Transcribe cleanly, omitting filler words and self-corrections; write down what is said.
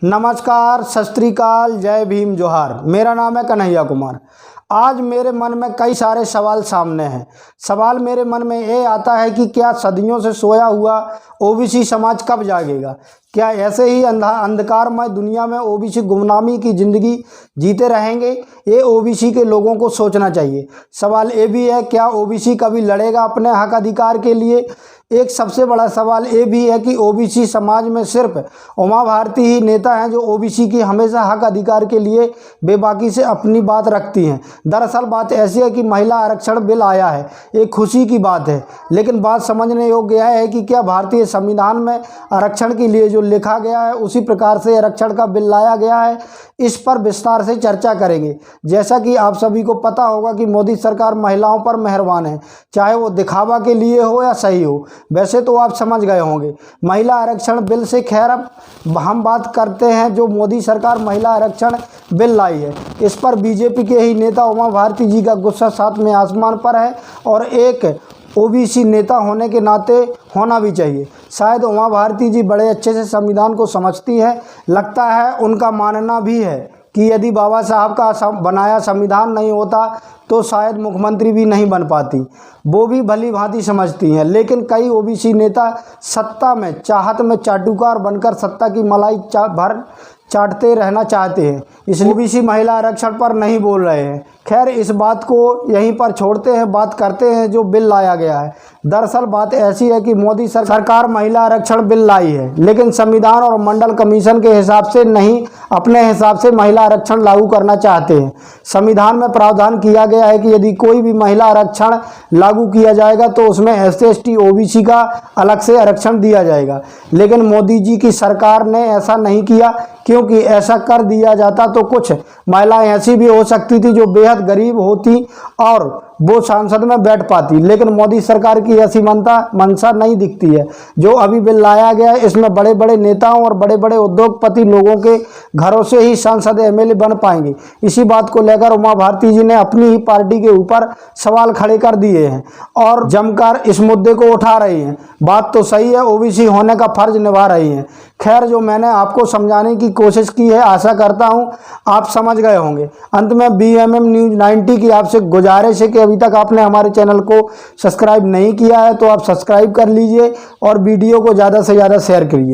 नमस्कार, सत श्री अकाल, जय भीम, जोहार। मेरा नाम है कन्हैया कुमार। आज मेरे मन में कई सारे सवाल सामने हैं। सवाल मेरे मन में ये आता है कि क्या सदियों से सोया हुआ ओबीसी समाज कब जागेगा? क्या ऐसे ही अंधकारमय दुनिया में ओबीसी गुमनामी की ज़िंदगी जीते रहेंगे? ये ओबीसी के लोगों को सोचना चाहिए। सवाल ये भी है, क्या ओबीसी कभी लड़ेगा अपने हक अधिकार के लिए? एक सबसे बड़ा सवाल ये भी है कि ओबीसी समाज में सिर्फ उमा भारती ही नेता हैं जो ओबीसी की हमेशा हक अधिकार के लिए बेबाकी से अपनी बात रखती हैं। दरअसल बात ऐसी है कि महिला आरक्षण बिल आया है, एक खुशी की बात है, लेकिन बात समझने योग्य यह है कि क्या भारतीय संविधान में आरक्षण के लिए जो लिखा गया है उसी प्रकार से आरक्षण का बिल लाया गया है? इस पर विस्तार से चर्चा करेंगे। जैसा कि आप सभी को पता होगा कि मोदी सरकार महिलाओं पर मेहरबान है, चाहे वो दिखावा के लिए हो या सही हो। वैसे तो आप समझ गए होंगे महिला आरक्षण बिल से। खैर, अब हम बात करते हैं जो मोदी सरकार महिला आरक्षण बिल लाई है। इस पर बीजेपी के ही नेता उमा भारती जी का गुस्सा सातवें आसमान पर है और एक ओबीसी नेता होने के नाते होना भी चाहिए। शायद उमा भारती जी बड़े अच्छे से संविधान को समझती है। लगता है उनका मानना भी है कि यदि बाबा साहब का बनाया संविधान नहीं होता तो शायद मुख्यमंत्री भी नहीं बन पाती। वो भी भली भांति समझती हैं, लेकिन कई ओबीसी नेता सत्ता में चाहत में चाटुकार बनकर सत्ता की मलाई भर चाटते रहना चाहते हैं, इसलिए ओबीसी महिला आरक्षण पर नहीं बोल रहे हैं। खैर, इस बात को यहीं पर छोड़ते हैं, बात करते हैं जो बिल लाया गया है। दरअसल बात ऐसी है कि मोदी सरकार महिला आरक्षण बिल लाई है, लेकिन संविधान और मंडल कमीशन के हिसाब से नहीं, अपने हिसाब से महिला आरक्षण लागू करना चाहते हैं। संविधान में प्रावधान किया गया है कि यदि कोई भी महिला आरक्षण लागू किया जाएगा तो उसमें SC ST OBC का अलग से आरक्षण दिया जाएगा, लेकिन मोदी जी की सरकार ने ऐसा नहीं किया, क्योंकि ऐसा कर दिया जाता तो कुछ महिलाएं ऐसी भी हो सकती थी जो बेहद गरीब होती और वो संसद में बैठ पाती, लेकिन मोदी सरकार की ऐसी मंशा नहीं दिखती है। जो अभी बिल लाया गया है इसमें बड़े बड़े नेताओं और बड़े बड़े उद्योगपति लोगों के घरों से ही सांसद MLA बन पाएंगे। इसी बात को लेकर उमा भारती जी ने अपनी ही पार्टी के ऊपर सवाल खड़े कर दिए हैं और जमकर इस मुद्दे को उठा रही हैं। बात तो सही है, ओबीसी होने का फर्ज निभा रही हैं। खैर, जो मैंने आपको समझाने की कोशिश की है, आशा करता हूं आप समझ गए होंगे। अंत में BMM News 90 की आपसे गुजारिश है कि अभी तक आपने हमारे चैनल को सब्सक्राइब नहीं किया है तो आप सब्सक्राइब कर लीजिए और वीडियो को ज़्यादा से ज़्यादा शेयर करिए।